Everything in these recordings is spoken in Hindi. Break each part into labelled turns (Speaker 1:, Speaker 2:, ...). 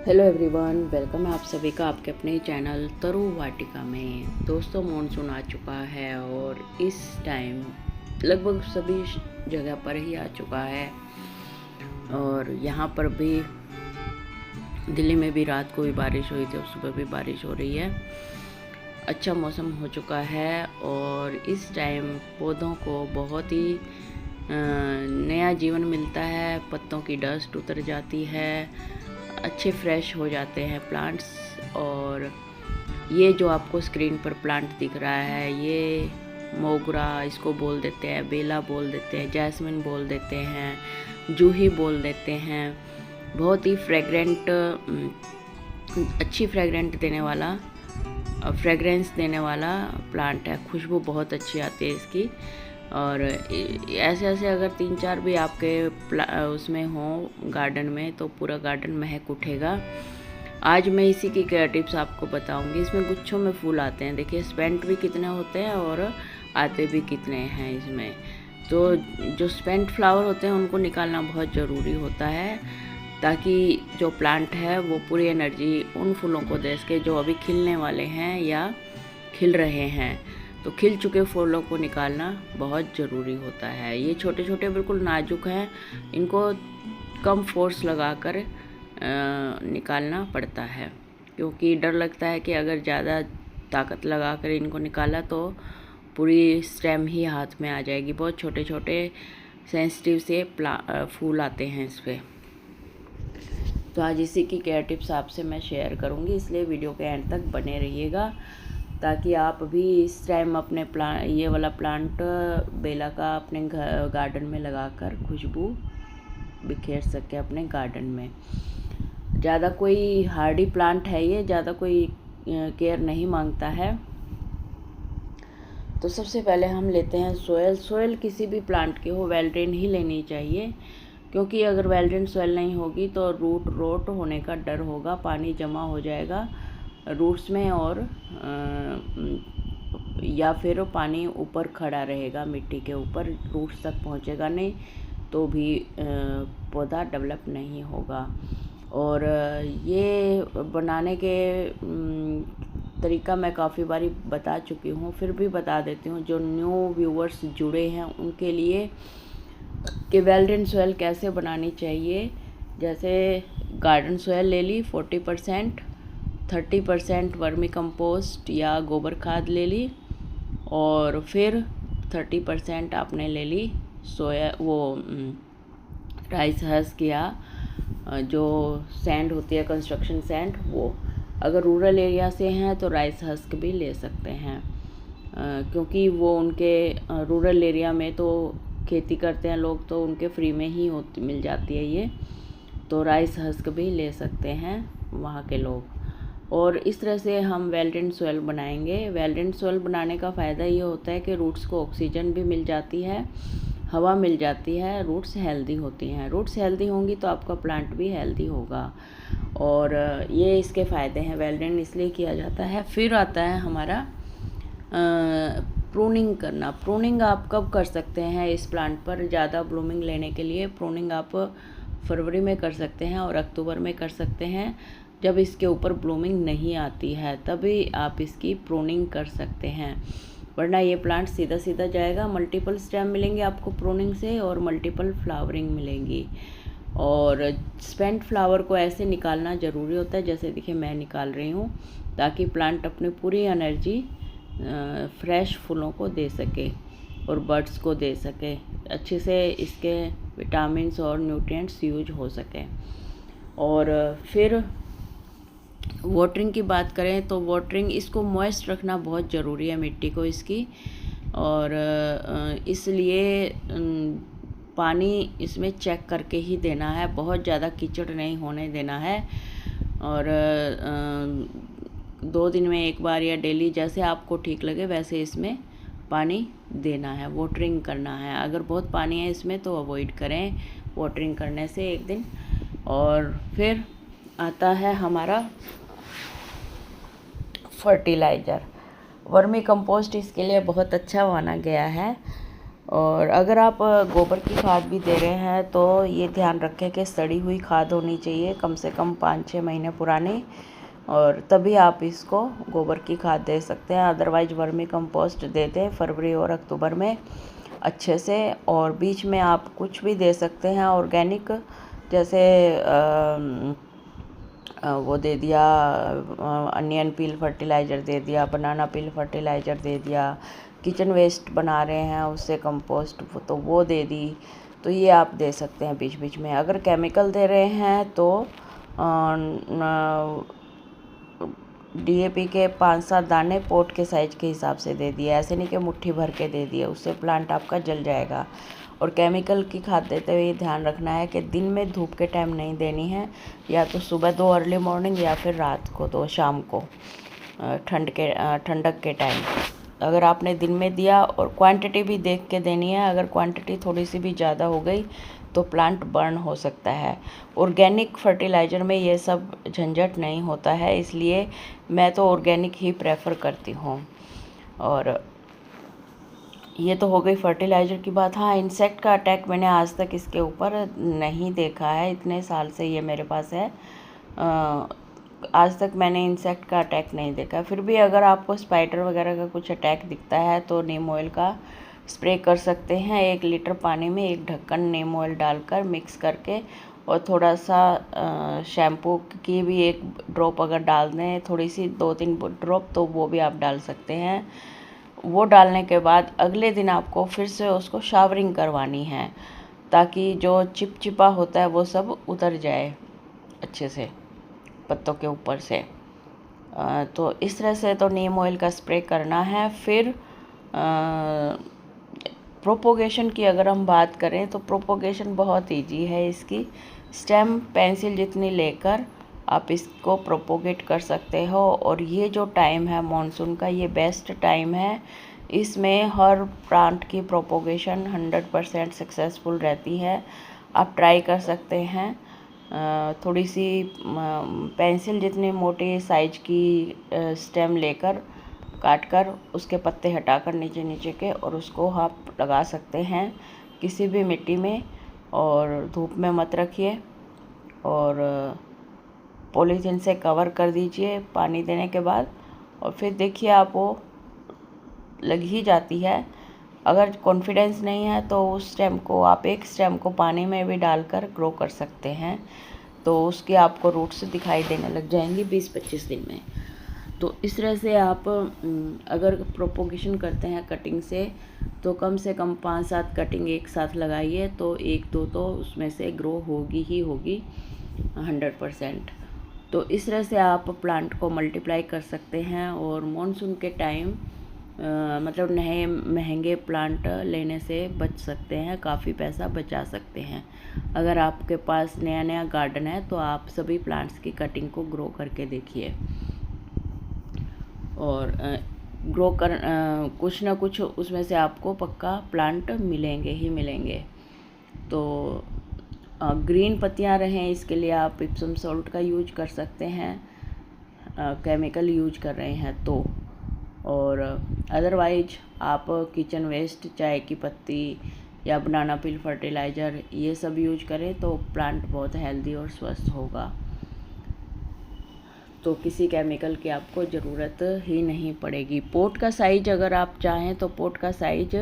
Speaker 1: हेलो एवरीवन, वेलकम है आप सभी का आपके अपने चैनल तरु वाटिका में। दोस्तों, मानसून आ चुका है और इस टाइम लगभग सभी जगह पर ही आ चुका है और यहाँ पर भी दिल्ली में भी रात को भी बारिश हुई थी और सुबह भी बारिश हो रही है। अच्छा मौसम हो चुका है और इस टाइम पौधों को बहुत ही नया जीवन मिलता है। पत्तों की डस्ट उतर जाती है, अच्छे फ्रेश हो जाते हैं प्लांट्स। और ये जो आपको स्क्रीन पर प्लांट दिख रहा है, ये मोगरा इसको बोल देते हैं, बेला बोल देते हैं, जैस्मिन बोल देते हैं, जूही बोल देते हैं। बहुत ही फ्रेगरेंट, अच्छी फ्रेगरेंस देने वाला प्लांट है। खुशबू बहुत अच्छी आती है इसकी। और ऐसे ऐसे अगर 3-4 भी आपके उसमें हो गार्डन में तो पूरा गार्डन महक उठेगा। आज मैं इसी की क्या टिप्स आपको बताऊंगी। इसमें गुच्छों में फूल आते हैं, देखिए स्पेंट भी कितने होते हैं और आते भी कितने हैं इसमें। तो जो स्पेंट फ्लावर होते हैं उनको निकालना बहुत ज़रूरी होता है ताकि जो प्लांट है वो पूरी एनर्जी उन फूलों को दे सके जो अभी खिलने वाले हैं या खिल रहे हैं। तो खिल चुके फूलों को निकालना बहुत ज़रूरी होता है। ये छोटे छोटे बिल्कुल नाजुक हैं, इनको कम फोर्स लगाकर निकालना पड़ता है क्योंकि डर लगता है कि अगर ज़्यादा ताकत लगाकर इनको निकाला तो पूरी स्टेम ही हाथ में आ जाएगी। बहुत छोटे छोटे सेंसिटिव से फूल आते हैं इस पर। तो आज इसी की केयर टिप्स आपसे मैं शेयर करूँगी, इसलिए वीडियो के एंड तक बने रहिएगा ताकि आप भी इस टाइम अपने ये वाला प्लांट बेला का अपने गार्डन में लगाकर खुशबू बिखेर सके अपने गार्डन में। ज़्यादा कोई हार्डी प्लांट है ये, ज़्यादा कोई केयर नहीं मांगता है। तो सबसे पहले हम लेते हैं सोयल किसी भी प्लांट की हो वेल ड्रेन ही लेनी चाहिए क्योंकि अगर वेल ड्रेन सोयल नहीं होगी तो रूट रोट होने का डर होगा, पानी जमा हो जाएगा रूट्स में और या फिर पानी ऊपर खड़ा रहेगा मिट्टी के ऊपर, रूट्स तक पहुंचेगा नहीं तो भी पौधा डेवलप नहीं होगा। और ये बनाने के तरीका मैं काफ़ी बारी बता चुकी हूँ, फिर भी बता देती हूँ जो न्यू व्यूअर्स जुड़े हैं उनके लिए कि वेल ड्रेन सोयल कैसे बनानी चाहिए। जैसे गार्डन सोयल ले ली 40%, 30% वर्मी कंपोस्ट या गोबर खाद ले ली और फिर 30% आपने ले ली राइस हस्क या जो सैंड होती है कंस्ट्रक्शन सैंड, वो अगर रूरल एरिया से हैं तो राइस हस्क भी ले सकते हैं क्योंकि वो उनके रूरल एरिया में तो खेती करते हैं लोग तो उनके फ्री में ही मिल जाती है ये। तो राइस हस्क भी ले सकते हैं वहाँ के लोग। और इस तरह से हम वेल ड्रेन सोयल बनाएंगे। वेल ड्रेन सोयल बनाने का फ़ायदा ये होता है कि रूट्स को ऑक्सीजन भी मिल जाती है, हवा मिल जाती है, रूट्स हेल्दी होती हैं। रूट्स हेल्दी होंगी तो आपका प्लांट भी हेल्दी होगा और ये इसके फ़ायदे हैं। वेल ड्रेन इसलिए किया जाता है। फिर आता है हमारा प्रूनिंग करना। प्रूनिंग आप कब कर सकते हैं इस प्लांट पर ज़्यादा ब्लूमिंग लेने के लिए? प्रूनिंग आप फरवरी में कर सकते हैं और अक्टूबर में कर सकते हैं जब इसके ऊपर ब्लूमिंग नहीं आती है, तभी आप इसकी प्रूनिंग कर सकते हैं। वरना ये प्लांट सीधा सीधा जाएगा, मल्टीपल स्टेम मिलेंगे आपको प्रूनिंग से और मल्टीपल फ्लावरिंग मिलेंगी। और स्पेंट फ्लावर को ऐसे निकालना ज़रूरी होता है जैसे देखिए मैं निकाल रही हूँ, ताकि प्लांट अपनी पूरी एनर्जी फ्रेश फूलों को दे सके और बर्ड्स को दे सके, अच्छे से इसके विटामिन्स और न्यूट्रिएंट्स यूज हो सके। और फिर वाटरिंग की बात करें तो वाटरिंग इसको मॉइस्ट रखना बहुत ज़रूरी है मिट्टी को इसकी। और इसलिए पानी इसमें चेक करके ही देना है, बहुत ज़्यादा कीचड़ नहीं होने देना है। और 2 दिन में एक बार या डेली जैसे आपको ठीक लगे वैसे इसमें पानी देना है, वाटरिंग करना है। अगर बहुत पानी है इसमें तो अवॉइड करें वाटरिंग करने से एक दिन। और फिर आता है हमारा फर्टिलाइज़र। वर्मी कंपोस्ट इसके लिए बहुत अच्छा माना गया है और अगर आप गोबर की खाद भी दे रहे हैं तो ये ध्यान रखें कि सड़ी हुई खाद होनी चाहिए, कम से कम 5-6 महीने पुरानी, और तभी आप इसको गोबर की खाद दे सकते हैं। अदरवाइज वर्मी कंपोस्ट दे दें फरवरी और अक्टूबर में अच्छे से। और बीच में आप कुछ भी दे सकते हैं ऑर्गेनिक, जैसे वो दे दिया, अनियन पील फर्टिलाइज़र दे दिया, बनाना पील फर्टिलाइज़र दे दिया, किचन वेस्ट बना रहे हैं उससे कंपोस्ट तो वो दे दी। तो ये आप दे सकते हैं बीच बीच में। अगर केमिकल दे रहे हैं तो डीएपी के 5-7 दाने पोट के साइज़ के हिसाब से दे दिए, ऐसे नहीं कि मुट्ठी भर के दे दिए, उससे प्लांट आपका जल जाएगा। और केमिकल की खाद देते हुए ध्यान रखना है कि दिन में धूप के टाइम नहीं देनी है, या तो सुबह दो अर्ली मॉर्निंग या फिर रात को दो शाम को ठंडक के टाइम। अगर आपने दिन में दिया, और क्वांटिटी भी देख के देनी है, अगर क्वांटिटी थोड़ी सी भी ज़्यादा हो गई तो प्लांट बर्न हो सकता है। ऑर्गेनिक फर्टिलाइज़र में ये सब झंझट नहीं होता है, इसलिए मैं तो ऑर्गेनिक ही प्रेफर करती हूँ। और ये तो हो गई फर्टिलाइज़र की बात। हाँ, इंसेक्ट का अटैक मैंने आज तक इसके ऊपर नहीं देखा है, इतने साल से ये मेरे पास है, आज तक मैंने इंसेक्ट का अटैक नहीं देखा। फिर भी अगर आपको स्पाइडर वगैरह का कुछ अटैक दिखता है तो नीम ऑयल का स्प्रे कर सकते हैं। 1 लीटर पानी में 1 ढक्कन नीम ऑयल डालकर मिक्स करके, और थोड़ा सा शैम्पू की भी 1 ड्रॉप अगर डाल दें, थोड़ी सी 2-3 ड्रॉप, तो वो भी आप डाल सकते हैं। वो डालने के बाद अगले दिन आपको फिर से उसको शावरिंग करवानी है, ताकि जो चिपचिपा होता है वो सब उतर जाए अच्छे से पत्तों के ऊपर से। तो इस तरह से तो नीम ऑयल का स्प्रे करना है। फिर प्रोपोगेशन की अगर हम बात करें तो प्रोपोगेशन बहुत इजी है इसकी। स्टेम पेंसिल जितनी लेकर आप इसको प्रोपोगेट कर सकते हो। और ये जो टाइम है मॉनसून का, ये बेस्ट टाइम है। इसमें हर प्लांट की प्रोपोगेशन 100% सक्सेसफुल रहती है। आप ट्राई कर सकते हैं। थोड़ी सी पेंसिल जितनी मोटी साइज की स्टेम लेकर काट कर उसके पत्ते हटाकर नीचे नीचे के, और उसको आप लगा सकते हैं किसी भी मिट्टी में, और धूप में मत रखिए, और पॉलीथीन से कवर कर दीजिए पानी देने के बाद। और फिर देखिए आप वो लग ही जाती है। अगर कॉन्फिडेंस नहीं है तो उस स्टेम को आप एक स्टेम को पानी में भी डालकर ग्रो कर सकते हैं, तो उसकी आपको रूट्स दिखाई देने लग जाएंगी 20-25 दिन में। तो इस तरह से आप अगर प्रोपोगेशन करते हैं कटिंग से, तो कम से कम 5-7 कटिंग एक साथ लगाइए, तो 1-2 तो उसमें से ग्रो होगी ही होगी 100%। तो इस तरह से आप प्लांट को मल्टीप्लाई कर सकते हैं। और मॉनसून के टाइम मतलब नए महंगे प्लांट लेने से बच सकते हैं, काफ़ी पैसा बचा सकते हैं। अगर आपके पास नया नया गार्डन है तो आप सभी प्लांट्स की कटिंग को ग्रो करके देखिए, और ग्रो कर कुछ ना कुछ उसमें से आपको पक्का प्लांट मिलेंगे ही मिलेंगे। तो ग्रीन पत्तियां रहें इसके लिए आप इप्सम सॉल्ट का यूज कर सकते हैं, केमिकल यूज कर रहे हैं तो। और अदरवाइज आप किचन वेस्ट, चाय की पत्ती या बनाना पील फर्टिलाइज़र, ये सब यूज करें तो प्लांट बहुत हेल्दी और स्वस्थ होगा। तो किसी केमिकल की आपको ज़रूरत ही नहीं पड़ेगी। पोट का साइज अगर आप चाहें तो पोट का साइज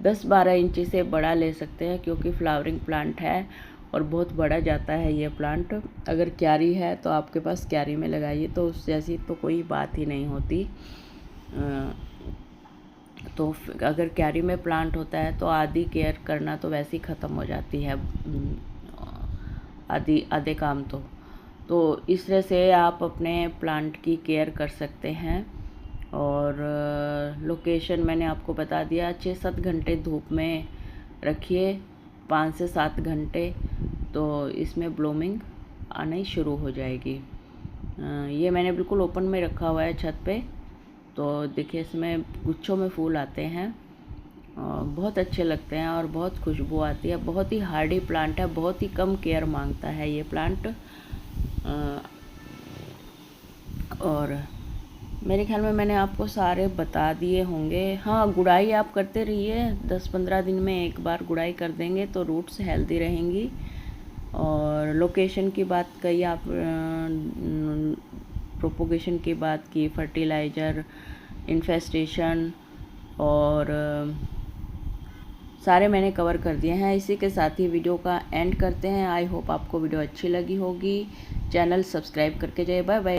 Speaker 1: 10-12 इंची से बड़ा ले सकते हैं, क्योंकि फ्लावरिंग प्लांट है और बहुत बड़ा जाता है ये प्लांट। अगर क्यारी है तो आपके पास क्यारी में लगाइए, तो उस जैसी तो कोई बात ही नहीं होती। तो अगर क्यारी में प्लांट होता है तो आधी केयर करना तो वैसे ही ख़त्म हो जाती है, आधे काम तो इस तरह से आप अपने प्लांट की केयर कर सकते हैं। और लोकेशन मैंने आपको बता दिया, 6-7 घंटे धूप में रखिए, 5 से 7 घंटे, तो इसमें ब्लूमिंग आनी शुरू हो जाएगी। ये मैंने बिल्कुल ओपन में रखा हुआ है छत पे, तो देखिए इसमें गुच्छों में फूल आते हैं, बहुत अच्छे लगते हैं और बहुत खुशबू आती है। बहुत ही हार्डी प्लांट है, बहुत ही कम केयर मांगता है ये प्लांट। और मेरे ख्याल में मैंने आपको सारे बता दिए होंगे। हाँ, गुड़ाई आप करते रहिए, 10-15 दिन में एक बार गुड़ाई कर देंगे तो रूट्स हेल्दी रहेंगी। और लोकेशन की बात कही आप, प्रोपोगेशन की बात की, फर्टिलाइज़र, इन्फेस्टेशन और सारे मैंने कवर कर दिए हैं। इसी के साथ ही वीडियो का एंड करते हैं। आई होप आपको वीडियो अच्छी लगी होगी। चैनल सब्सक्राइब करके जाइए। Bye bye.